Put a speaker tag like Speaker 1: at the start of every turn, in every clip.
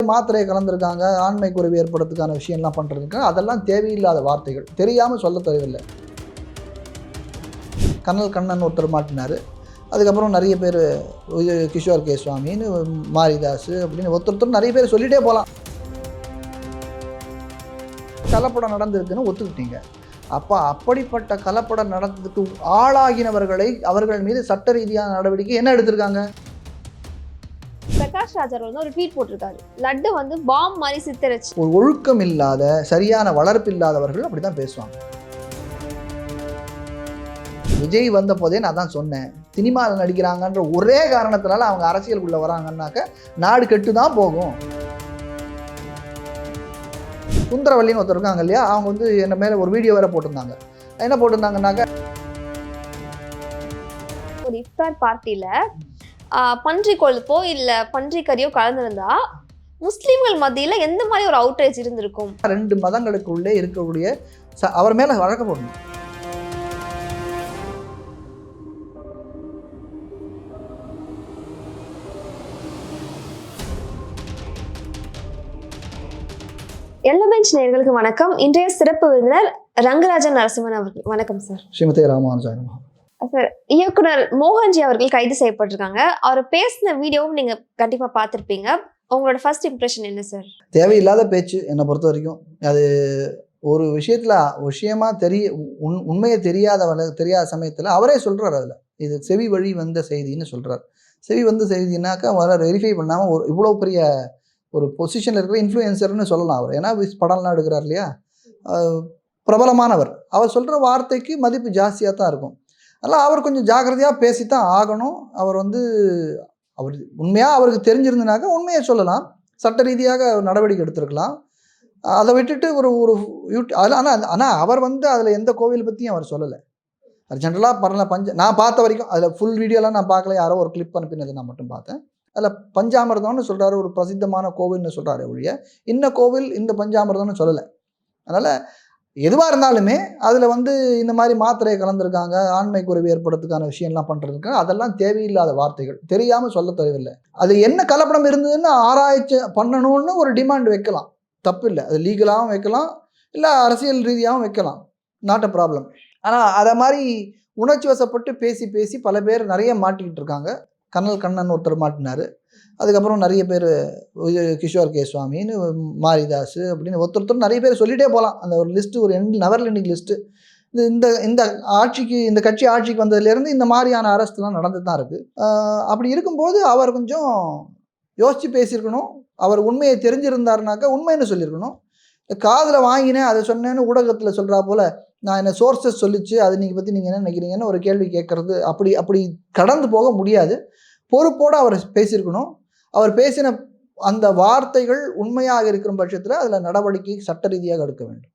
Speaker 1: மாத்திரையை கலந்துருக்காங்க, ஆண்மை குறைவு ஏற்படுறதுக்கான விஷயம்லாம் பண்ணுறதுக்கு அதெல்லாம் தேவையில்லாத வார்த்தைகள், தெரியாமல் சொல்ல தேவையில்லை. கர்னல் கண்ணன் ஒருத்தர் மாட்டினார். அதுக்கப்புறம் நிறைய பேர் கிஷோர் கே சுவாமின்னு, மாரிதாஸ் அப்படின்னு ஒருத்தர் நிறைய பேர் சொல்லிகிட்டே போகலாம். கலப்படம் நடந்திருக்குன்னு ஒத்துக்கிட்டீங்க. அப்போ அப்படிப்பட்ட கலப்படம் நடந்ததுக்கு ஆளாகினவர்களை அவர்கள் மீது சட்ட ரீதியான நடவடிக்கை என்ன எடுத்திருக்காங்க?
Speaker 2: பிரகாஷ் ராஜர் வந்து ஒரு ட்வீட் போட்டிருக்காரு, லட்டு வந்து பாம் மாதிரி சித்தரிச்சு.
Speaker 1: ஒரு ஒழுக்கம் இல்லாத, சரியான வளர்ப்பு இல்லாதவர்கள் அப்படி தான் பேசுவாங்க. விஜய் வந்த போதே நான் தான் சொன்னேன், சினிமாவில் நடிக்கிறாங்கன்ற ஒரே காரணத்தினால அவங்க அரசியலுக்குள்ளே வராங்கன்னாக்க நாடு கெட்டு தான் போகும். சுந்தரவல்லின்னு ஒருத்தர் இருக்காங்க இல்லையா, அவங்க வந்து என்ன மேலே ஒரு வீடியோ வேற போட்டிருந்தாங்க. என்ன போட்டிருந்தாங்கன்னாக்க,
Speaker 2: ஒரு இஃப்தார் பார்ட்டியில பன்றி கொழுப்போ இல்லை பன்றி கறியோ கலந்துருந்தா முஸ்லீம்கள் மத்தியில் எந்த மாதிரி ஒரு அவுட்ரேஜ் இருந்திருக்கும்?
Speaker 1: 2 மதங்களுக்குள்ளே இருக்கக்கூடிய அவர் மேலே வழக்கு போடணும்.
Speaker 2: எல்லபெஞ்ச் நேயர்களுக்கு வணக்கம். இன்றைய சிறப்பு விருந்தினர் ரங்கராஜன் நரசிம்மன் அவர்கள். வணக்கம் சார்.
Speaker 1: ஸ்ரீமதி ராமானுஜன்
Speaker 2: சார், இயக்குனர் மோகன்ஜி அவர்கள் கைது செய்யப்பட்டிருக்காங்க. அவர் பேசின வீடியோவும் நீங்க கண்டிப்பா பார்த்துருப்பீங்க. உங்களோட ஃபர்ஸ்ட் இம்ப்ரெஷன் என்ன சார்?
Speaker 1: தேவையில்லாத பேச்சு என்னை பொறுத்த வரைக்கும். அது ஒரு விஷயமா உண்மையை தெரியாத சமயத்தில் அவரே சொல்கிறார், அதில் இது செவி வழி வந்த செய்தின்னு சொல்கிறார். செவி வந்த செய்தினாக்கா முதல்ல வெரிஃபை பண்ணாமல் இவ்வளோ பெரிய ஒரு பொசிஷனில் இருக்கிற இன்ஃப்ளூயன்சர்னு சொல்லலாம் அவர். ஏன்னா படம்லாம் எடுக்கிறார் இல்லையா, பிரபலமானவர். அவர் சொல்கிற வார்த்தைக்கு மதிப்பு ஜாஸ்தியாக தான் இருக்கும். அதனால் அவர் கொஞ்சம் ஜாக்கிரதையாக பேசித்தான் ஆகணும். அவர் உண்மையாக அவருக்கு தெரிஞ்சிருந்தனாக்கா உண்மையை சொல்லலாம், சட்ட ரீதியாக நடவடிக்கை எடுத்திருக்கலாம். அதை விட்டுட்டு ஆனால் அவர் அதில் எந்த கோவில் பற்றியும் அவர் சொல்லலை. அது ஜென்ரலாக நான் பார்த்த வரைக்கும் அதில் ஃபுல் வீடியோலாம் நான் பார்க்கல, யாரோ ஒரு கிளிப் அனுப்பினதை நான் மட்டும் பார்த்தேன். அதில் பஞ்சாமிர்தம்னு சொல்கிறாரு, ஒரு பிரசித்தமான கோவில்னு சொல்கிறாரு ஒழிய இந்த கோவில் இந்த பஞ்சாமிர்தம்னு சொல்லலை. அதனால் எதுவாக இருந்தாலுமே அதில் இந்த மாதிரி மாத்திரையை கலந்துருக்காங்க, ஆண்மை குறைவு ஏற்படுறதுக்கான விஷயம்லாம் பண்ணுறதுக்கு அதெல்லாம் தேவையில்லாத வார்த்தைகள், தெரியாமல் சொல்ல தேவையில்லை. அது என்ன கலப்படம் இருந்ததுன்னு ஆராய்ச்சி பண்ணணும்னு ஒரு டிமாண்ட் வைக்கலாம், தப்பு இல்லை. அது லீகலாகவும் வைக்கலாம், இல்லை அரசியல் ரீதியாகவும் வைக்கலாம், நாட் அ ப்ராப்ளம். ஆனால் அதை மாதிரி உணர்ச்சி வசப்பட்டு பேசி பல பேர் நிறைய மாட்டிக்கிட்டு இருக்காங்க. கர்னல் கண்ணன் ஒருத்தர் மாட்டினார். அதுக்கப்புறம் நிறைய பேர் கிஷோர் கே சுவாமின்னு, மாரிதாஸ் அப்படின்னு ஒருத்தர் நிறைய பேர் சொல்லிகிட்டே போகலாம். அந்த ஒரு லிஸ்ட்டு ஒரு நெவர் எண்டிங் லிஸ்ட்டு. இந்த கட்சி ஆட்சிக்கு வந்ததுலேருந்து இந்த மாதிரியான அரெஸ்ட்லாம் நடந்து தான் இருக்குது. அப்படி இருக்கும்போது அவர் கொஞ்சம் யோசித்து பேசியிருக்கணும். அவர் உண்மையை தெரிஞ்சிருந்தாருனாக்கா உண்மைன்னு சொல்லியிருக்கணும். காதில் வாங்கினேன் அதை சொன்னேன்னு ஊடகத்தில் சொல்கிறா போல் நான் என்ன சோர்ஸஸ் சொல்லிச்சு, அது நீங்கள் பற்றி நீங்கள் என்ன நினைக்கிறீங்கன்னு ஒரு கேள்வி கேட்குறது அப்படி கடந்து போக முடியாது. பொறுப்போடு அவர் பேசியிருக்கணும். அவர் பேசின அந்த வார்த்தைகள் உண்மையாக இருக்கிற பட்சத்தில் அதில் நடவடிக்கை சட்ட ரீதியாக எடுக்க வேண்டும்.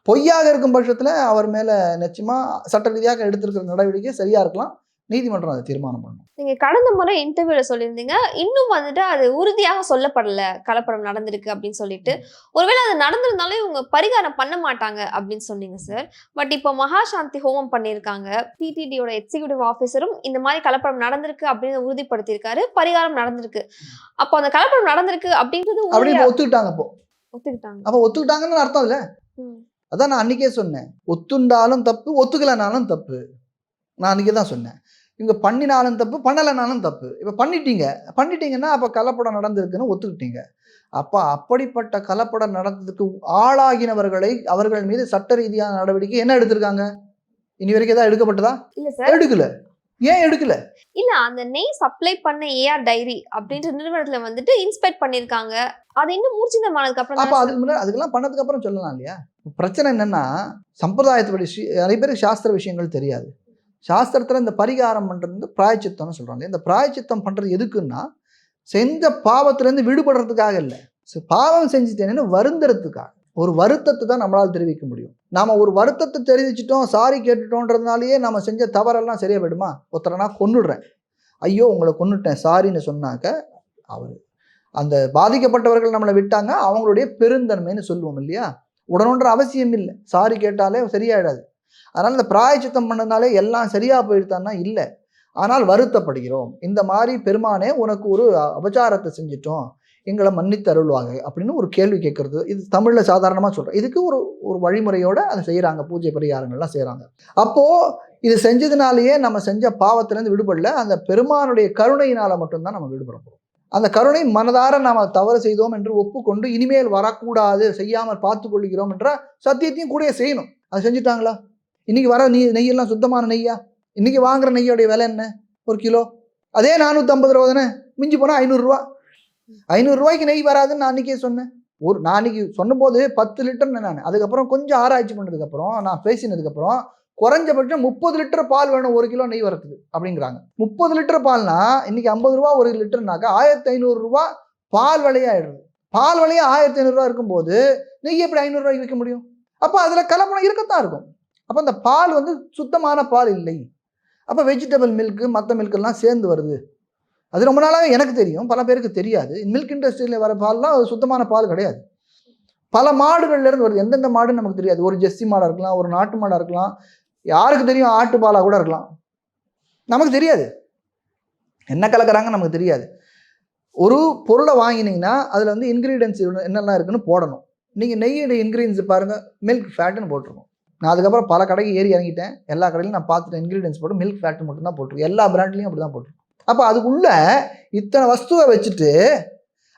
Speaker 1: பொய்யாக இருக்கும் பட்சத்தில் அவர் மேலே நிச்சயமாக சட்ட ரீதியாக எடுத்திருக்கிற நடவடிக்கை சரியாக இருக்கலாம். நீதிமன்றம் அதை தீர்மானம் பண்ணணும்.
Speaker 2: நீங்கள் கடந்த முறை இன்டர்வியூவில் சொல்லியிருந்தீங்க, இன்னும் அது உறுதியாக சொல்லப்படலை கலப்படம் நடந்திருக்கு அப்படின்னு சொல்லிட்டு. ஒருவேளை அது நடந்திருந்தாலும் இவங்க பரிகாரம் பண்ண மாட்டாங்க அப்படின்னு சொன்னீங்க சார். பட் இப்போ மகாசாந்தி ஹோமம் பண்ணியிருக்காங்க. டிடிடியோட எக்ஸிக்யூட்டிவ் ஆஃபீஸரும் இந்த மாதிரி கலப்படம் நடந்திருக்கு அப்படின்னு உறுதிப்படுத்தியிருக்காரு, பரிகாரம் நடந்திருக்கு. அப்போ அந்த கலப்படம் நடந்திருக்கு அப்படின்றது
Speaker 1: ஒத்துக்கிட்டாங்க. அப்போ ஒத்துக்கிட்டாங்கன்னு அர்த்தம் இல்லை. அதான் நான் அன்றைக்கே சொன்னேன், ஒத்துண்டாலும் தப்பு, ஒத்துக்கலைனாலும் தப்பு. நான் அன்றைக்கி தான் சொன்னேன், இவங்க பண்ணினாலும் தப்பு, பண்ணலைனாலும் தப்பு. இப்போ பண்ணிட்டீங்கன்னா அப்போ கலப்படம் நடந்திருக்குன்னு ஒத்துக்கிட்டீங்க. அப்போ அப்படிப்பட்ட கலப்படம் நடந்ததுக்கு ஆளாகினவர்களை அவர்கள் மீது சட்ட ரீதியான நடவடிக்கை என்ன எடுத்திருக்காங்க? இனி வரைக்கும் ஏதாவது எடுக்கப்பட்டதா?
Speaker 2: இல்லை சார்,
Speaker 1: எடுக்கல. ஏன் எடுக்கல?
Speaker 2: இல்ல, அந்த நெய் சப்ளை பண்ண ஏஆர் டைரி அப்படின்ற நிறுவனத்துல இன்ஸ்பெக்ட் பண்ணிருக்காங்க. அது இன்னும் மூர்ச்சிதமானதுக்கு அப்புறம்
Speaker 1: அப்ப அதுக்கெல்லாம் பண்ணதுக்கு அப்புறம் சொல்லலாம் இல்லையா? பிரச்சனை என்னன்னா, சம்பிரதாயத்துப்படி நிறைய பேருக்கு சாஸ்திர விஷயங்கள் தெரியாது. சாஸ்திரத்தில் இந்த பரிகாரம் பண்ணுறது பிராயச்சித்தம்னு சொல்கிறாங்க. இந்த பிராயச்சித்தம் பண்ணுறது எதுக்குன்னா, செஞ்ச பாவத்திலேருந்து விடுபடுறதுக்காக இல்லை, பாவம் செஞ்சுட்டேன்னு வருந்துறதுக்காக. ஒரு வருத்தத்தை தான் நம்மளால் தெரிவிக்க முடியும். நாம் ஒரு வருத்தத்தை தெரிவிச்சிட்டோம், சாரி கேட்டுட்டோன்றதுனாலேயே நம்ம செஞ்ச தவறெல்லாம் சரியாக போயிடுமா? ஒருத்தரை நான் கொன்னுடுறேன், ஐயோ உங்களை கொன்னுட்டேன் சாரின்னு சொன்னாக்க, அவர் அந்த பாதிக்கப்பட்டவர்கள் நம்மளை விட்டாங்க, அவங்களுடைய பெருந்தன்மைன்னு சொல்லுவோம் இல்லையா? உடனொன்ற அவசியம் இல்லை, சாரி கேட்டாலே சரியாயிடாது. அதனால் இந்த பிராயச்சித்தம் பண்ணதுனாலே எல்லாம் சரியாக போயிடுதான்னா இல்லை. ஆனால் வருத்தப்படுகிறோம், இந்த மாதிரி பெருமானே உனக்கு ஒரு அபச்சாரத்தை செஞ்சிட்டோம், எங்களை மன்னித்து அருள்வாங்க அப்படின்னு ஒரு கேள்வி கேட்கறது. இது தமிழில் சாதாரணமாக சொல்கிறேன். இதுக்கு ஒரு ஒரு வழிமுறையோடு அதை செய்கிறாங்க. பூஜை பரிகாரங்கள்லாம் செய்கிறாங்க. அப்போது இது செஞ்சதுனாலேயே நம்ம செஞ்ச பாவத்திலேருந்து விடுபடல, அந்த பெருமானுடைய கருணையினால் மட்டும்தான் நம்ம விடுபட போகிறோம். அந்த கருணை மனதார நாம் தவறு செய்தோம் என்று ஒப்புக்கொண்டு இனிமேல் வரக்கூடாது, செய்யாமல் பார்த்து கொள்கிறோம் என்ற சத்தியத்தையும் கூட செய்யணும். அதை செஞ்சுட்டாங்களா? இன்றைக்கி வர நெய்யெல்லாம் சுத்தமான நெய்யா? இன்றைக்கி வாங்குகிற நெய்யோடைய விலை என்ன? ஒரு கிலோ அதே 450 ரூபா தானே, மிஞ்சி போனால் 500 ரூபா. 500 ரூபாய்க்கு நெய் வராதுன்னு நான் அன்றைக்கே சொன்னேன். நான் அன்றைக்கி சொன்னபோது 10 லிட்டர்னு நான், அதுக்கப்புறம் கொஞ்சம் ஆராய்ச்சி பண்ணதுக்கப்புறம் நான் பேசினதுக்கப்புறம் குறைஞ்சபட்சம் 30 லிட்டர் பால் வேணும் 1 கிலோ நெய் வரத்துக்கு அப்படிங்கிறாங்க. 30 லிட்டர் பால்னா இன்றைக்கி 50 ரூபா 1 லிட்டர்னாக்கா 1500 ரூபா பால் விலையாயிடுது. பால் விலையாக 1500 ரூபா இருக்கும்போது நெய் எப்படி 500 ரூபாய்க்கு விற்க முடியும்? அப்போ அதில் கலப்படம் இருக்கத்தான் இருக்கும். அப்போ அந்த பால் வந்து சுத்தமான பால் இல்லை. அப்போ வெஜிடபிள் மில்க்கு மற்ற மில்கெல்லாம் சேர்ந்து வருது. அது ரொம்ப நாளாகவே எனக்கு தெரியும், பல பேருக்கு தெரியாது. மில்க் இண்டஸ்ட்ரியில் வர பால்லாம் சுத்தமான பால் கிடையாது. பல மாடுகள்லேருந்து வருது. எந்தெந்த மாடுன்னு நமக்கு தெரியாது. ஒரு ஜெர்சி மாடாக இருக்கலாம், ஒரு நாட்டு மாடாக இருக்கலாம், யாருக்கு தெரியும் ஆட்டு பாலாக கூட இருக்கலாம், நமக்கு தெரியாது. என்ன கலக்கிறாங்க நமக்கு தெரியாது. ஒரு பொருளை வாங்கினீங்கன்னா அதில் வந்து இன்க்ரீடியன்ஸ் என்னெல்லாம் இருக்குன்னு போடணும். நீங்கள் நெய்யோட இன்க்ரீடியன்ஸ் பாருங்கள், மில்க் ஃபேட்டுன்னு போட்டிருக்கோம். நான் அதுக்கப்புறம் பல கடைக்கு ஏறி இறங்கிட்டேன். எல்லா கடையிலும் நான் பார்த்துட்டேன், இன்க்ரீடியன்ஸ் போட்டு மில்க் ஃபேட்டு மட்டும் தான் போட்டிருக்கேன். எல்லா பிராண்ட்லேயும் அப்படி தான் போட்டிருக்கோம். அப்போ அதுக்குள்ள இத்தனை வஸ்துவை வச்சுட்டு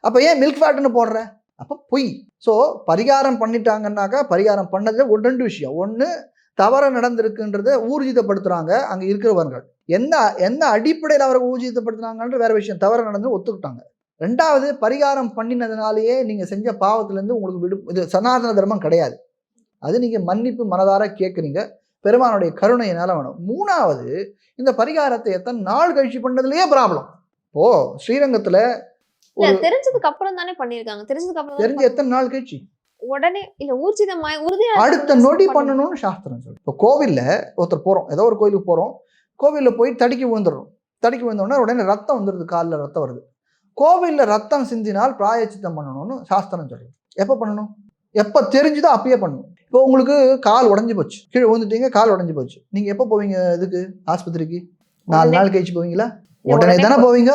Speaker 1: அப்போ ஏன் மில்க் ஃபேட்டுன்னு போடுற? அப்போ பொய். ஸோ பரிகாரம் பண்ணிட்டாங்கன்னாக்கா பரிகாரம் பண்ணதில் 2 விஷயம். ஒன்று, தவறு நடந்திருக்குன்றதை ஊர்ஜிதப்படுத்துகிறாங்க அங்கே இருக்கிறவர்கள். எந்த அடிப்படையில் அவர்கள் ஊர்ஜிதப்படுத்துனாங்கன்ற வேறு விஷயம். தவறு நடந்து ஒத்துக்கிட்டாங்க. 2வது, பரிகாரம் பண்ணினதுனாலேயே நீங்கள் செஞ்ச பாவத்திலேருந்து உங்களுக்கு இது சனாதன தர்மம் கிடையாது. அது நீங்கள் மன்னிப்பு மனதார கேட்குறீங்க, பெருமானுடைய கருணையினால வேணும். 3வது, இந்த பரிகாரத்தை எத்தனை நாள் கழிச்சு பண்ணதுலேயே ப்ராப்ளம். ஸ்ரீரங்கத்தில்
Speaker 2: தெரிஞ்சதுக்கு அப்புறம் தானே பண்ணிருக்காங்க.
Speaker 1: தெரிஞ்சு எத்தனை நாள் கழிச்சு?
Speaker 2: உடனே இல்ல, ஊர்ஜிதமாய் உறுதியா
Speaker 1: அடுத்த நொடி பண்ணணும்னு சாஸ்திரம் சொல்லு. இப்போ கோவிலில் ஒருத்தர் போகிறோம், ஏதோ ஒரு கோயிலுக்கு போகிறோம், கோவிலில் போய் தடுக்கி விழுந்துடுறோம். தடுக்கி விழுந்தோடனே உடனே ரத்தம் வந்துடுது, காலில் ரத்தம் வருது. கோவிலில் ரத்தம் சிந்தினால் பிராயச்சித்தம் பண்ணணும்னு சாஸ்திரம் சொல்லுது. எப்போ பண்ணணும்? எப்போ தெரிஞ்சுதோ அப்பயே பண்ணணும். இப்போ உங்களுக்கு கால் உடஞ்சி போச்சு, கீழே விழுந்துட்டீங்க, கால் உடஞ்சி போச்சு, நீங்கள் எப்போ போவீங்க? இதுக்கு ஆஸ்பத்திரிக்கு 4 நாள் கழிச்சு போவீங்களா? உடனே தானே போவீங்க.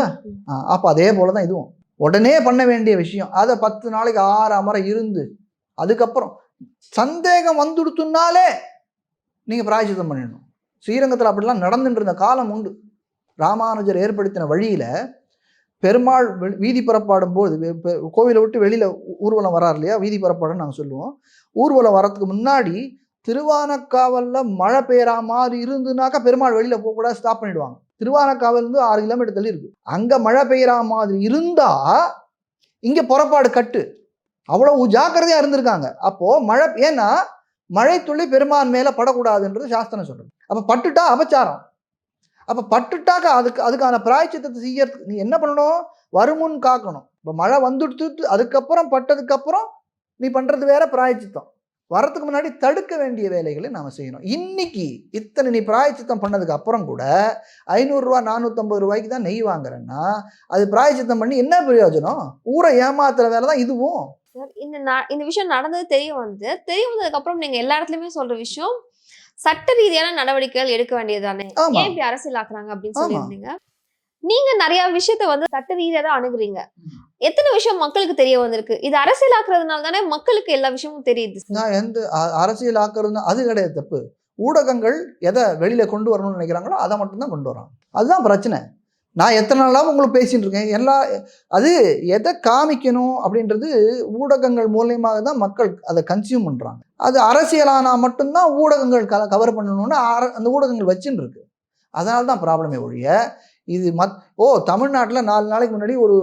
Speaker 1: அப்போ அதே போல தான் இதுவும். உடனே பண்ண வேண்டிய விஷயம். அதை 10 நாளைக்கு ஆறாமரை இருந்து அதுக்கப்புறம் சந்தேகம் வந்துடுத்துனாலே நீங்கள் பிராயச்சித்தம் பண்ணிடணும். ஸ்ரீரங்கத்தில் அப்படிலாம் நடந்துட்டு இருந்த காலம் உண்டு. ராமானுஜர் ஏற்படுத்தின வழியில் பெருமாள் வீதி புறப்பாடும் போது, கோவிலை விட்டு வெளியில் ஊர்வலம் வரார் இல்லையா, வீதி புறப்பாடுன்னு நாங்கள் சொல்லுவோம். ஊர்வலம் வரத்துக்கு முன்னாடி திருவானக்காவலில் மழை பெய்யற மாதிரி இருந்துனாக்கா பெருமாள் வெளியில் போகக்கூடாது, ஸ்டாப் பண்ணிடுவாங்க. திருவானக்காவல் 6 கிலோமீட்டர் தள்ளி இருக்குது. அங்கே மழை பெய்யற மாதிரி இருந்தால் இங்கே புறப்பாடு கட்டு. அவ்வளோ ஜாக்கிரதையாக இருந்திருக்காங்க. அப்போது மழை, ஏன்னா மழை துளி பெருமான் மேலே படக்கூடாதுன்றது சாஸ்திரம் சொல்கிறது. அப்போ பட்டுட்டா அபச்சாரம். அப்போ பட்டுட்டாக்க அதுக்கான பிராயச்சித்தத்தை செய்யறதுக்கு நீ என்ன பண்ணணும்? வருமுன் காக்கணும். இப்போ மழை வந்துட்டு அதுக்கப்புறம் பட்டதுக்கப்புறம் நீ பண்ணுறது வேற, பிராயச்சித்தம் வரத்துக்கு முன்னாடி தடுக்க வேண்டிய வேலைகளை நாம் செய்யணும். இன்னைக்கு இத்தனை நீ பிராயச்சித்தம் பண்ணதுக்கு அப்புறம் கூட 500 ரூபா 450 ரூபாய்க்கு தான் நெய் வாங்குறேன்னா அது பிராயச்சித்தம் பண்ணி என்ன பிரயோஜனம்? ஊரை ஏமாத்துற வேலை தான் இதுவும்.
Speaker 2: இந்த விஷயம் நடந்தது தெரிய வந்ததுக்கு அப்புறம் நீங்க எல்லா இடத்துலயுமே சொல்ற விஷயம், சட்ட ரீதியான நடவடிக்கைகள் எடுக்க வேண்டியதுதானே, ஏன் இப்படி அரசியல் ஆக்குறாங்க அப்படின்னு சொல்லியிருந்தீங்க. நீங்க நிறைய விஷயத்த சட்ட ரீதியா தான் அணுகுறீங்க. எத்தனை விஷயம் மக்களுக்கு தெரிய வந்திருக்கு? இது அரசியல் ஆக்குறதுனால தானே மக்களுக்கு எல்லா விஷயமும் தெரியுது.
Speaker 1: நான் எந்த அரசியல் ஆக்குறதுனா அது கிடையாது தப்பு. ஊடகங்கள் எதை வெளியில கொண்டு வரணும்னு நினைக்கிறாங்களோ அதை மட்டும்தான் கொண்டு வராங்க. அதுதான் பிரச்சனை. நான் எத்தனை நாளாக உங்களுக்கு பேசிட்டு இருக்கேன். அது எதை காமிக்கணும் அப்படின்றது ஊடகங்கள் மூலியமாக தான் மக்கள் அதை கன்சியூம் பண்ணுறாங்க. அது அரசியலானா மட்டும்தான் ஊடகங்கள் கவர் பண்ணணும்னு அந்த ஊடகங்கள் வச்சுன்னு இருக்கு. அதனால தான் ப்ராப்ளமே ஒழிய இது தமிழ்நாட்டில் 4 நாளைக்கு முன்னாடி ஒரு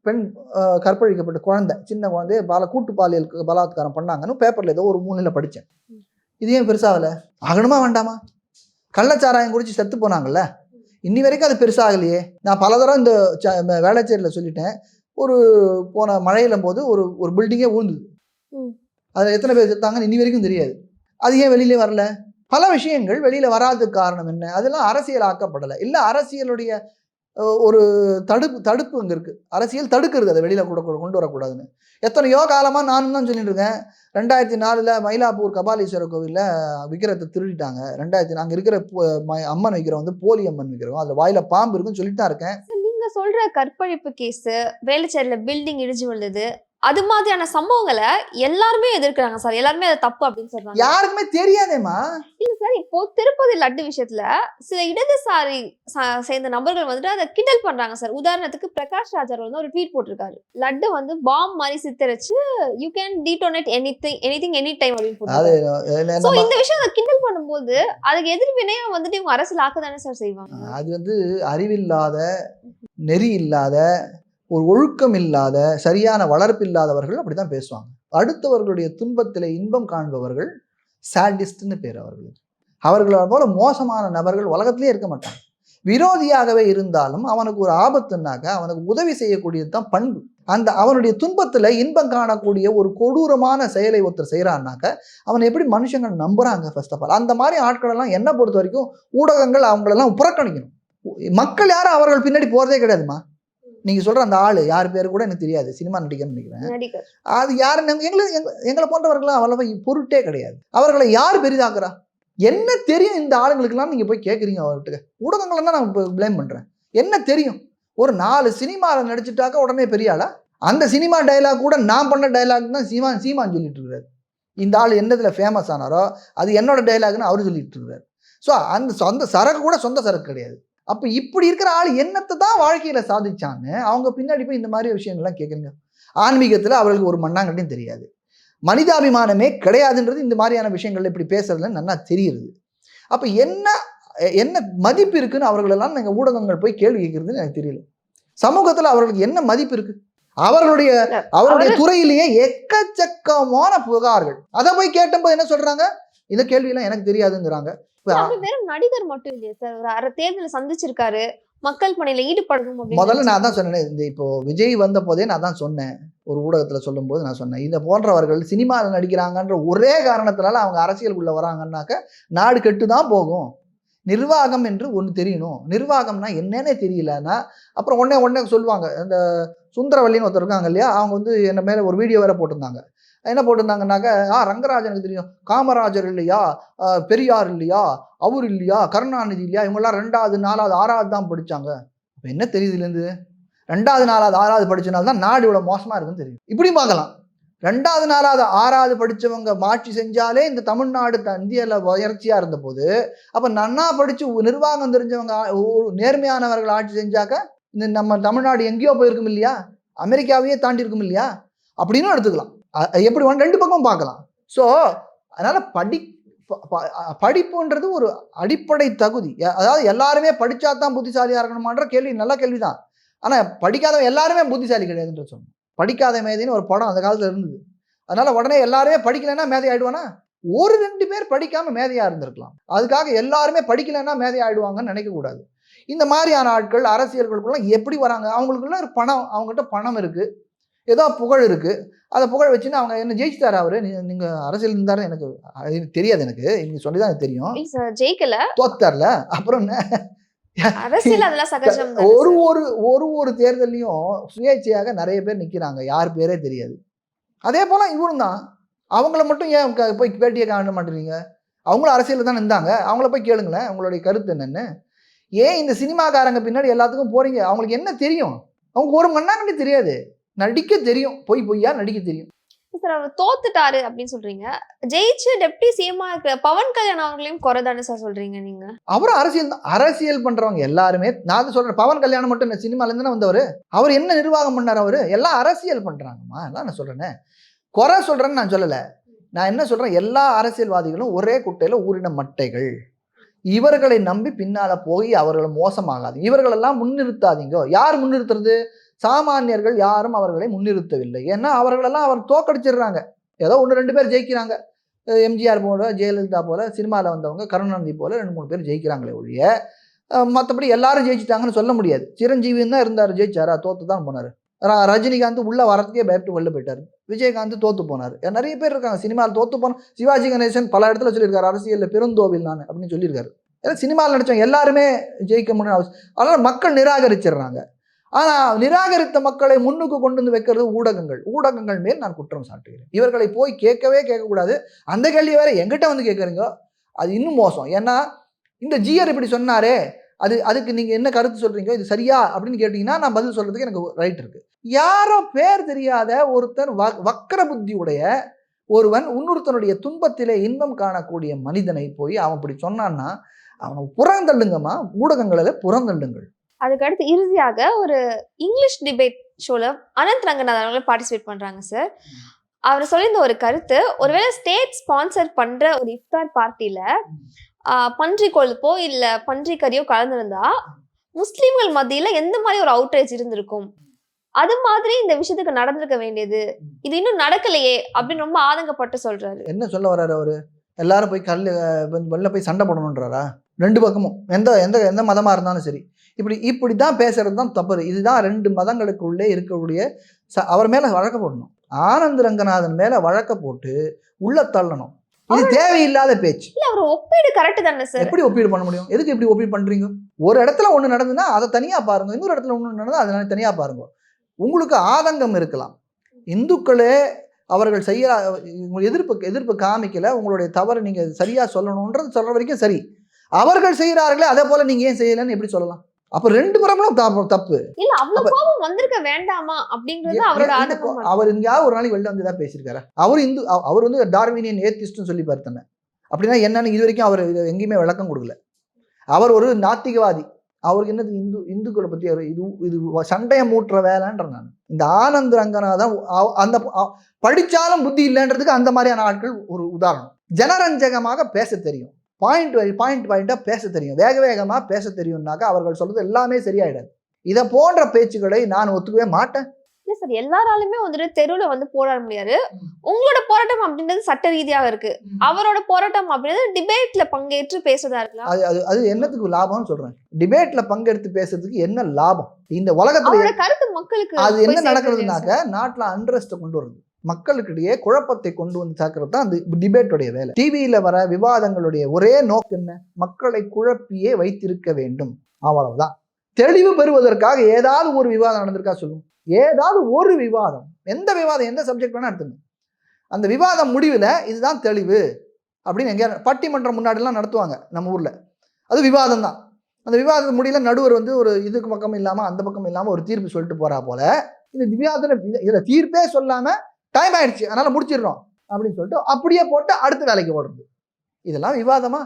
Speaker 1: பெண் கற்பழிக்கப்பட்ட குழந்தை, சின்ன குழந்தைய கூட்டு பாலியல் பலாத்காரம் பண்ணாங்கன்னு பேப்பரில் ஏதோ ஒரு 3 படித்தேன். இது ஏன் பெருசாகலை? ஆகணுமா வேண்டாமா? கள்ளச்சாராயம் குடிச்சு செத்து போனாங்கல்ல, இன்னி வரைக்கும் அது பெருசாகலையே. நான் பல தடவை இந்த வேளச்சேரியில் சொல்லிட்டேன். போன மழையிலும் போது ஒரு பில்டிங்கே ஊழ்ந்துது. அதில் எத்தனை பேர் செத்தாங்கன்னு இன்னி வரைக்கும் தெரியாது. அது ஏன் வெளியிலே வரல? பல விஷயங்கள் வெளியில் வராததுக்கு காரணம் என்ன? அதெல்லாம் அரசியல் ஆக்கப்படலை. இல்லை அரசியலுடைய ஒரு தடுப்பு அங்கே இருக்குது. அரசியல் தடுக்கிறது அதை வெளியில் கூட கொண்டு வரக்கூடாதுன்னு. எத்தனையோ காலமாக நானும் தான் சொல்லிட்டு இருக்கேன். 2004 மயிலாப்பூர் கபாலீஸ்வரர் கோவிலில் விக்கிரத்தை திருடிட்டாங்க. அங்கே இருக்கிற அம்மன் விக்கிரம் போலி அம்மன் விக்கிரம், அதில் வாயில பாம்பு இருக்குன்னு சொல்லிட்டு தான் இருக்கேன்.
Speaker 2: நீங்க நீங்க சொல்ற கற்பழிப்பு கேஸ், வேளச்சேரியில பில்டிங் இடிஞ்சு விழுந்தது, அது மாதிரியான சம்பவங்களை எல்லாருமே எதிர்க்கிறாங்க சார். எல்லாருமே அது தப்பு அப்படின்னு சொல்றாங்க.
Speaker 1: யாருக்குமே தெரியாதேம்மா.
Speaker 2: இல்ல சார், இப்போ திருப்பதி லட்டு விஷயத்துல சில இடதுசாரி சேர்ந்த நபர்கள் வந்துட்டு அதை கிண்டல் பண்றாங்க சார். உதாரணத்துக்கு பிரகாஷ் ராஜ் அவர் வந்து ஒரு ட்வீட் போட்டிருக்காரு. லட்டு வந்து பாம் மாதிரி சித்தரிச்சு you can detonate anything any time அப்படின்னு போட்டிருக்காரு. சோ இந்த விஷயம் கிண்டல் பண்ணும்போது அதுக்கு எதிர்வினையா வந்துட்டு இவங்க அரசியல் ஆக்க தானே சார் செய்வாங்க.
Speaker 1: அது வந்து அறிவில்லாத, நெறி இல்லாத, ஒரு ஒழுக்கம் இல்லாத, சரியான வளர்ப்பு இல்லாதவர்கள் அப்படித்தான் பேசுவாங்க. அடுத்தவர்களுடைய துன்பத்திலே இன்பம் காண்பவர்கள் சாடிஸ்ட்னு பேர் அவர்களுக்கு. அவர்களை போல மோசமான நபர்கள் உலகத்திலே இருக்க மாட்டாங்க. விரோதியாகவே இருந்தாலும் அவனுக்கு ஒரு ஆபத்துனாக்க அவனுக்கு உதவி செய்யக்கூடியது தான் பண்பு. அந்த அவனுடைய துன்பத்துல இன்பம் காணக்கூடிய ஒரு கொடூரமான செயலை ஒருத்தர் செய்யறான்னாக்க அவனை எப்படி மனுஷங்க நம்புறாங்க? ஃபர்ஸ்ட் ஆஃப் ஆல் அந்த மாதிரி ஆட்கள் எல்லாம் என்ன பொறுத்த வரைக்கும் ஊடகங்கள் அவங்களெல்லாம் புறக்கணிக்கணும். மக்கள் யாரும் அவர்கள் பின்னாடி போறதே கிடையாதுமா. நீங்க சொல்ற அந்த ஆளு யார் பேரு கூட எனக்கு தெரியாது, சினிமா நடிகர்னு நினைக்கிறேன். அது யாரு? எங்களை போன்றவர்களாம் அவ்வளவா பொருட்டே கிடையாது. அவர்களை யார் பெரிதாக்குறா? என்ன தெரியும் இந்த ஆளுங்களுக்கெல்லாம்? நீங்க போய் கேட்குறீங்க அவர்கிட்ட. ஊடகங்களை தான் நான் பிளேம் பண்றேன். என்ன தெரியும்? ஒரு 4 சினிமாவில் நடிச்சுட்டாக்க உடனே பெரிய ஆளா? அந்த சினிமா டைலாக் கூட நான் பண்ண டைலாக் தான் சீமான் சொல்லிட்டு இருக்காரு. இந்த ஆள் என்னதுல ஃபேமஸ் ஆனாரோ அது என்னோட டைலாக்னு அவரு சொல்லிட்டு இருக்காரு. ஸோ அந்த சரக்கு கூட சொந்த சரக்கு கிடையாது. அப்போ இப்படி இருக்கிற ஆள் என்னத்தை தான் வாழ்க்கையில சாதிச்சான்னு அவங்க பின்னாடி போய் இந்த மாதிரி விஷயங்கள்லாம் கேட்குறீங்க. ஆன்மீகத்தில் அவர்களுக்கு ஒரு மண்ணாங்கட்டியும் தெரியாது, மனிதாபிமானமே கிடையாதுன்றது இந்த மாதிரியான விஷயங்கள்ல இப்படி பேசுறதுல நல்லா தெரியுது. அப்போ என்ன மதிப்பு இருக்குன்னு அவர்களெல்லாம் நீங்கள் ஊடகங்கள் போய் கேள்வி கேட்கறதுன்னு எனக்கு தெரியல. சமூகத்தில் அவர்களுக்கு என்ன மதிப்பு இருக்கு? அவருடைய துறையிலேயே எக்கச்சக்கமான புகார்கள். அதை போய் கேட்டபோது என்ன சொல்றாங்க? இந்த கேள்வியெல்லாம் எனக்கு தெரியாதுங்கிறாங்க.
Speaker 2: வெறும் நடிகர் மட்டும் இல்லையா சார், தேர்தலை சந்திச்சிருக்காரு, மக்கள் பணியில ஈடுபடணும்.
Speaker 1: முதல்ல நான் தான் சொன்னேன், இந்த இப்போ விஜய் வந்த போதே நான் தான் சொன்னேன், ஒரு ஊடகத்துல சொல்லும் போது நான் சொன்னேன், இந்த போன்றவர்கள் சினிமாவில் நடிக்கிறாங்கன்ற ஒரே காரணத்தினால அவங்க அரசியலுக்குள்ள வராங்கன்னாக்க நாடு கெட்டு தான் போகும். நிர்வாகம் என்று ஒன்று தெரியணும். நிர்வாகம்னா என்னன்னே தெரியலன்னா அப்புறம் உடனே சொல்லுவாங்க. இந்த சுந்தரவல்லின்னு ஒருத்தர் இருக்காங்க இல்லையா, அவங்க வந்து என்ன மேலே ஒரு வீடியோ வேற போட்டிருந்தாங்க. என்ன போட்டிருந்தாங்கன்னாக்க, ரங்கராஜனுக்கு தெரியும், காமராஜர் இல்லையா, பெரியார் இல்லையா, அவர் இல்லையா, கருணாநிதி இல்லையா, இவங்கெல்லாம் 2வது 4வது 6வது தான் படித்தாங்க. இப்போ என்ன தெரியுதுலேருந்து? 2வது 4வது 6வது படித்தனால்தான் நாடு இவ்வளோ மோசமாக இருக்குன்னு தெரியும். இப்படி பார்க்கலாம். 2வது 4வது 6வது படித்தவங்க ஆட்சி செஞ்சாலே இந்த தமிழ்நாடு இந்தியாவில் வளர்ச்சியாக இருந்த போது, அப்போ நன்னா படித்து நிர்வாகம் தெரிஞ்சவங்க நேர்மையானவர்கள் ஆட்சி செஞ்சாக்க இந்த நம்ம தமிழ்நாடு எங்கேயோ போயிருக்கும் இல்லையா, அமெரிக்காவையே தாண்டி இருக்கும் இல்லையா அப்படின்னு எடுத்துக்கலாம். எப்படி 2 பக்கம் பார்க்கலாம். ஸோ அதனால படிப்புன்றது ஒரு அடிப்படை தகுதி. அதாவது எல்லாருமே படித்தா தான் புத்திசாலியாக இருக்கணுமான்ற கேள்வி நல்ல கேள்வி தான். ஆனால் படிக்காதவன் எல்லாருமே புத்திசாலி கிடையாதுன்ற சொன்னோம். படிக்காத மேதைன்னு ஒரு படம் அந்த காலத்தில் இருந்தது. அதனால உடனே எல்லாருமே படிக்கலைன்னா மேதை ஆயிடுவானா? 1-2 பேர் படிக்காம மேதையாக இருந்திருக்கலாம். அதுக்காக எல்லாருமே படிக்கலைன்னா மேதை ஆயிடுவாங்கன்னு நினைக்கக்கூடாது. இந்த மாதிரியான ஆட்கள் அரசியல்களுக்குள்ள எப்படி வராங்க? அவங்களுக்குள்ள ஒரு பணம், அவங்ககிட்ட பணம் இருக்கு, ஏதோ புகழ் இருக்கு. அதை புகழ் வச்சுன்னு அவங்க என்ன ஜெயிச்சுட்டாரு அவரு? நீங்க அரசியல் இருந்தாரு எனக்கு தெரியாது, எனக்கு நீங்க சொல்லிதான் எனக்கு தெரியும்.
Speaker 2: ஜெயிக்கல,
Speaker 1: தோத்தார்ல. அப்புறம் ஒரு தேர்தலையும் சுயேட்சையாக நிறைய பேர் நிக்கிறாங்க, யார் பேரே தெரியாது. அதே போல இவரும் தான். அவங்கள மட்டும் ஏன் போய் பேட்டியை காண மாட்டேறீங்க? அவங்களும் அரசியல் தான் இருந்தாங்க, அவங்கள போய் கேளுங்களேன் உங்களுடைய கருத்து என்னன்னு. ஏன் இந்த சினிமாக்காரங்க பின்னாடி எல்லாத்துக்கும் போறீங்க? அவங்களுக்கு என்ன தெரியும்? அவங்க ஒரு மண்ணாங்கட்டி தெரியாது, நடிக்க தெரியும், பொய்யா நடிக்க தெரியும்.
Speaker 2: சார் அவர் தோத்துட்டாரு அப்படின்னு சொல்றீங்க, ஜெயிச்சு டெப்டி சிஎம்மா இருக்கிற பவன் கல்யாண் அவங்களையும் குறைதானே சார் சொல்றீங்க நீங்க? அவரும்
Speaker 1: அரசியல் தான். அரசியல் பண்றவங்க எல்லாருமே, நான் சொல்றேன், பவன் கல்யாணம் மட்டும் இந்த சினிமால இருந்து வந்தவர். அவர் என்ன நிர்வாகம் பண்ணார்? அவரு எல்லாம் அரசியல் பண்றாங்கம்மா. எல்லாம் நான் சொல்றேனே, குறை சொல்றேன்னு நான் சொல்லல. நான் என்ன சொல்றேன், எல்லா அரசியல்வாதிகளும் ஒரே குட்டையில ஊறின மட்டைகள். இவர்களை நம்பி பின்னால போய் அவர்களை மோசமாகாது. இவர்களெல்லாம் முன்னிறுத்தாதீங்க. யார் முன்னிறுத்துறது? சாமானியர்கள் யாரும் அவர்களை முன்னிறுத்தவில்லை. ஏன்னா அவர்களெல்லாம் அவர் தோக்கடிச்சிடுறாங்க. ஏதோ 1-2 பேர் ஜெயிக்கிறாங்க. எம்ஜிஆர் போல, ஜெயலலிதா போல, சினிமாவில் வந்தவங்க, கருணாநிதி போல 2-3 பேர் ஜெயிக்கிறாங்களே ஒழிய மற்றபடி எல்லாரும் ஜெயிச்சிட்டாங்கன்னு சொல்ல முடியாது. சிரஞ்சீவியும் தான் இருந்தார், ஜெயிச்சாரா? தோத்து தான் போனார். ரஜினிகாந்த் உள்ள வரத்துக்கே பயப்பட்டு வெளில போயிட்டார். விஜயகாந்த் தோத்து போனார். நிறைய பேர் இருக்காங்க சினிமாவில் தோத்து போன. சிவாஜி கணேசன் பல இடத்துல சொல்லியிருக்காரு, அரசியலில் பெருந்தோவில் நான் அப்படின்னு சொல்லியிருக்காரு. ஏன்னா சினிமாவில் நடித்தவங்க எல்லாருமே ஜெயிக்க முடியும் அவசியம். அதனால் மக்கள் நிராகரிச்சிடுறாங்க. ஆனால் நிராகரித்த மக்களை முன்னுக்கு கொண்டு வந்து வைக்கிறது ஊடகங்கள் மேல் நான் குற்றம் சாட்டுகிறேன். இவர்களை போய் கேட்கக்கூடாது. அந்த கேள்வி வேற எங்கிட்ட வந்து கேட்குறீங்க, அது இன்னும் மோசம். ஏன்னா இந்த ஜிஆர் இப்படி சொன்னாரே, அதுக்கு நீங்க என்ன கருத்து சொல்றீங்க, இது சரியா அப்படின்னு கேட்டீங்கன்னா நான் பதில் சொல்றதுக்கு எனக்கு ரைட் இருக்கு. யாரோ பேர் தெரியாத ஒருத்தர் வக்கர புத்தி உடைய ஒருவன் இன்னொருத்தனுடைய துன்பத்திலே இன்பம் காணக்கூடிய மனிதனை போய் அவன் இப்படி சொன்னான்னா அவனை புறந்தள்ளுங்கம்மா, ஊடகங்களில புறந்தள்ளுங்கள்.
Speaker 2: அதுக்கு அடுத்து இறுதியாக ஒரு இங்கிலீஷ் டிபேட் ஷோல அனந்த் ரங்கநாதன் அவர்கள் பார்ட்டிசிபேட் பண்றாங்க சார். அவர் சொல்லியிருந்த ஒரு கருத்து, ஒருவேளை ஸ்டேட் ஸ்பான்சர் பண்ற ஒரு இஃப்தார் பார்ட்டியில பன்றி கொழுப்போ இல்ல பன்றி கறியோ கலந்திருந்தா முஸ்லிம்கள் மத்தியில எந்த மாதிரி ஒரு அவுட்ரேஜ் இருந்திருக்கும், அது மாதிரி இந்த விஷயத்துக்கு நடந்திருக்க வேண்டியது, இது இன்னும் நடக்கலையே அப்படின்னு ரொம்ப ஆதங்கப்பட்டு சொல்றாரு.
Speaker 1: என்ன சொல்ல வர்றாரு அவரு? எல்லாரும் போய் வெளில போய் சண்டை போடணுன்றாரா? ரெண்டு பக்கமும் எந்த எந்த எந்த மதமா இருந்தாலும் சரி இப்படிதான் பேசுறது தான் தப்பு. இதுதான் ரெண்டு மதங்களுக்கு உள்ளே இருக்கக்கூடிய அவர் மேல வழக்க போடணும். ஆனந்த் ரங்கநாதன் மேல வழக்க போட்டு உள்ள தள்ளணும். இது தேவையில்லாத பேச்சு.
Speaker 2: இல்ல அவர் ஒப்பீடு கரெக்ட் தானே சார்?
Speaker 1: எப்படி ஒப்பீடு பண்ண முடியும்? எதுக்கு எப்படி ஒப்பீடு பண்றீங்க? ஒரு இடத்துல ஒண்ணு நடந்துன்னா அதை தனியா பாருங்க, இன்னொரு இடத்துல ஒண்ணு நடந்தா அதை தனியா பாருங்க. உங்களுக்கு ஆதங்கம் இருக்கலாம், இந்துக்களே அவர்கள் செய்ய எதிர்ப்பு காமிக்கல, உங்களுடைய தவறு நீங்க சரியா சொல்லணும்ன்றது சொல்ற வரைக்கும் சரி. அவர்கள் செய்யறார்களே அதே போல நீங்க ஏன் செய்யலன்னு எப்படி சொல்லலாம்? அப்ப ரெண்டு புறமும் தப்பு.
Speaker 2: இல்ல அவ்வளவு கோபம் வந்திருக்க வேண்டாமா அப்படிங்கிறது அவரோட ஆதங்கம்.
Speaker 1: அவர் எங்கேயாவது ஒரு நாளைக்கு வெளில வந்து தான் பேசியிருக்காரு. அவர் வந்து டார்வினியன் ஏத்திஸ்ட்னு சொல்லி பார்த்தேன். அப்படின்னா என்னன்னு இது வரைக்கும் அவர் எங்கேயுமே விளக்கம் கொடுக்கல. அவர் ஒரு நாத்திகவாதி. அவருக்கு என்னது இந்துக்களை பத்தி இது சண்டையை மூட்டுற வேலைன்ற. நான் இந்த ஆனந்த் ரங்கநாதன் அந்த படிச்சாலும் புத்தி இல்லைன்றதுக்கு அந்த மாதிரியான ஆட்கள் ஒரு உதாரணம். ஜனரஞ்சகமாக பேச தெரியும், பாயிண்டா பேச தெரியும், வேகமா பேச தெரியும்னாக்கா அவர்கள் சொல்றது எல்லாமே சரியாயிடாது. இதை போன்ற பேச்சுக்களை நான் ஒத்துக்கவே மாட்டேன்.
Speaker 2: இல்ல சார், எல்லாராலுமே வந்துட்டு தெருவுல வந்து போராட முடியாது. உங்களோட போராட்டம் அப்படின்றது சட்ட ரீதியாக இருக்கு, அவரோட போராட்டம் அப்படின்றது டிபேட்ல பங்கேற்று பேசுறதா இருக்கலாம்.
Speaker 1: அது என்னத்துக்கு லாபம்னு சொல்றேன். டிபேட்ல பங்கெடுத்து பேசுறதுக்கு என்ன லாபம்? இந்த உலகத்துல
Speaker 2: கருத்து மக்களுக்கு
Speaker 1: அது என்ன நடக்கிறதுனாக்க நாட்டுல அன்ரெஸ்ட் கொண்டு வருது, மக்களுக்கிடையே குழப்பத்தை கொண்டு வந்து சேர்க்கறது தான் அந்த டிபேட்டுடைய வேலை. டிவியில வர விவாதங்களுடைய ஒரே நோக்கம் என்ன? மக்களை குழப்பியே வைத்திருக்க வேண்டும், அவ்வளவுதான். தெளிவு பெறுவதற்காக ஏதாவது ஒரு விவாதம் நடந்திருக்கா சொல்லுங்க. ஏதாவது ஒரு விவாதம், எந்த விவாதம், எந்த சப்ஜெக்ட் வேணா எடுத்துங்க, அந்த விவாதம் முடிவில் இதுதான் தெளிவு அப்படின்னு எங்கேயா பட்டிமன்றம் முன்னாடிலாம் நடத்துவாங்க நம்ம ஊர்ல, அது விவாதம் தான். அந்த விவாதத்து முடியல நடுவர் வந்து ஒரு இதுக்கு பக்கம் இல்லாம அந்த பக்கம் இல்லாம ஒரு தீர்ப்பு சொல்லிட்டு போறா போல, இந்த விவாதத்துல இதுல தீர்ப்பே சொல்லாம டைம் ஆயிடுச்சு அதனால முடிச்சிடறோம் அப்படின்னு சொல்லிட்டு அப்படியே போட்டு அடுத்த வேலைக்கு ஓடுறது. இதெல்லாம் விவாதமா?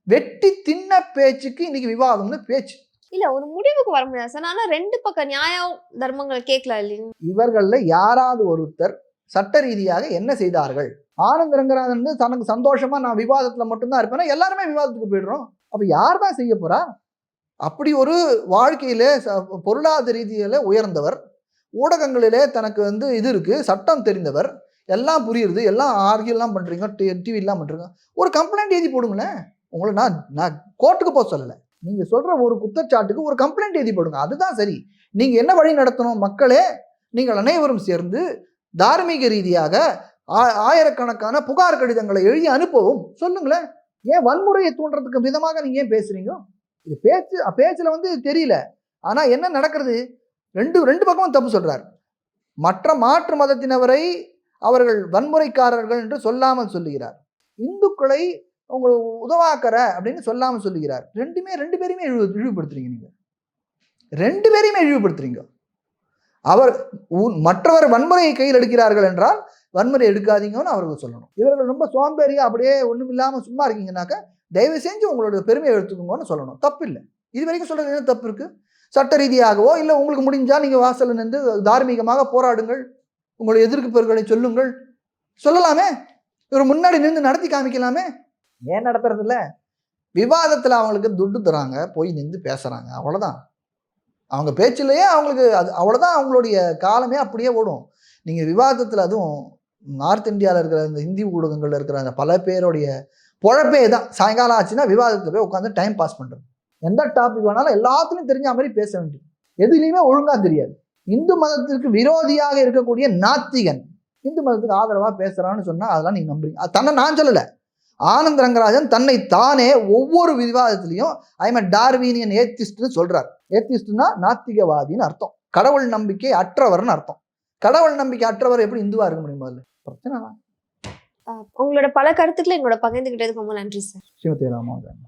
Speaker 1: வெட்டி தின்ன பேச்சுக்கு இன்னைக்கு விவாதம்னு பேச்சு.
Speaker 2: இல்ல ஒரு முடிவுக்கு வர முடியாது சார். ஆனா ரெண்டு பக்கம் நியாயம் தர்மங்களை கேட்கலாம் இல்லைங்க.
Speaker 1: இவர்கள்ல யாராவது ஒருத்தர் சட்ட ரீதியாக என்ன செய்தார்கள்? ஆனந்த் ரங்கநாதன் தனக்கு சந்தோஷமா நான் விவாதத்துல மட்டும்தான் இருப்பேன்னா எல்லாருமே விவாதத்துக்கு போயிடுறோம். அப்ப யார் தான் செய்ய போறா? அப்படி ஒரு வாழ்க்கையிலே பொருளாதார ரீதியில உயர்ந்தவர், ஊடகங்களிலே தனக்கு வந்து இது இருக்கு, சட்டம் தெரிந்தவர், எல்லாம் புரியுது, எல்லாம் ஆர்கியூலாம் பண்றீங்க, டிவிலாம் பண்றீங்க, ஒரு கம்ப்ளைண்ட் எழுதி போடுங்களேன். உங்களை நான் கோர்ட்டுக்கு போக சொல்லலை, நீங்க சொல்ற ஒரு குற்றச்சாட்டுக்கு ஒரு கம்ப்ளைண்ட் எழுதி போடுங்க, அதுதான் சரி. நீங்க என்ன வழி நடத்தணும்? மக்களே நீங்கள் அனைவரும் சேர்ந்து தார்மீக ரீதியாக ஆயிரக்கணக்கான புகார் கடிதங்களை எழுதி அனுப்பவும் சொல்லுங்களேன். ஏன் வன்முறையை தூண்டுறதுக்கு விதமாக நீங்க ஏன் பேசுறீங்க? இது பேச்சுல வந்து தெரியல. ஆனா என்ன நடக்கிறது? ரெண்டு பக்கமும் தப்பு சொல்றார். மாற்று மதத்தினவரை அவர்கள் வன்முறைக்காரர்கள் என்று சொல்லாமல் சொல்லுகிறார், இந்துக்களை உங்களை உதவாக்கற அப்படின்னு சொல்லாமல் சொல்லுகிறார். ரெண்டு பேரையுமே இழிவுபடுத்துறீங்க. நீங்க ரெண்டு பேரையுமே இழிவுபடுத்துறீங்க. மற்றவர் வன்முறையை கையில் எடுக்கிறார்கள் என்றால் வன்முறை எடுக்காதீங்கன்னு அவர்கள் சொல்லணும். இவர்கள் ரொம்ப சோம்பேறியா அப்படியே ஒண்ணும் இல்லாம சும்மா இருக்கீங்கன்னாக்க தயவு செஞ்சு உங்களோட பெருமையை எடுத்துக்கோங்கன்னு சொல்லணும். தப்பு இல்லை. இது வரைக்கும் சொல்றது என்ன தப்பு இருக்கு? சட்ட ரீதியாகவோ இல்லை உங்களுக்கு முடிஞ்சா நீங்க வாசல்ல நின்று தார்மீகமாக போராடுங்கள், உங்களுடைய எதிர்ப்புகளை சொல்லுங்கள், சொல்லலாமே. இவர் முன்னாடி நின்று நடத்தி காமிக்கலாமே. ஏன் நடத்துறது இல்லை? விவாதத்தில் அவங்களுக்கு துட்டு தராங்க, போய் நின்று பேசுறாங்க, அவ்வளோதான். அவங்க பேச்சிலேயே அவங்களுக்கு அது அவ்வளோதான், அவங்களுடைய காலமே அப்படியே ஓடும். நீங்கள் விவாதத்தில் அதுவும் நார்த் இந்தியாவில் இருக்கிற இந்த ஹிந்தி ஊடகங்களில் இருக்கிற பல பேருடைய பொழப்பே தான். சாயங்காலம் ஆச்சுன்னா விவாதத்தில் போய் உட்காந்து டைம் பாஸ் பண்ணுறது. எந்த டாபிக் வேணாலும் எல்லாத்துலையும் தெரிஞ்ச மாதிரி பேச வேண்டியது, எதுலேயுமே ஒழுங்காக தெரியாது. இந்து மதத்திற்கு விரோதியாக இருக்கக்கூடிய நாத்திகன் இந்து மதத்துக்கு ஆதரவாக பேசுகிறான்னு சொன்னால் அதெல்லாம் நீங்கள் நம்புறீங்க? தன்னை நான் சொல்லலை, ஆனந்த் ரங்கராஜன் தன்னை தானே ஒவ்வொரு விவாதத்திலையும் ஐ எம் டார்வினியன் ஏத்திஸ்ட்னு சொல்றார். ஏத்திஸ்ட்னா நாத்திகவாதின்னு அர்த்தம், கடவுள் நம்பிக்கை அற்றவர்னு அர்த்தம். கடவுள் நம்பிக்கை அற்றவர் எப்படி இந்துவா இருக்க முடியும்? முதல்ல பிரச்சனை தான்.
Speaker 2: உங்களோட பல கருத்துக்களை எங்களோட பகிர்ந்துகிட்டதுக்கு ரொம்ப நன்றி சார்.
Speaker 1: ஸ்ரீமதி ராமாவதன்.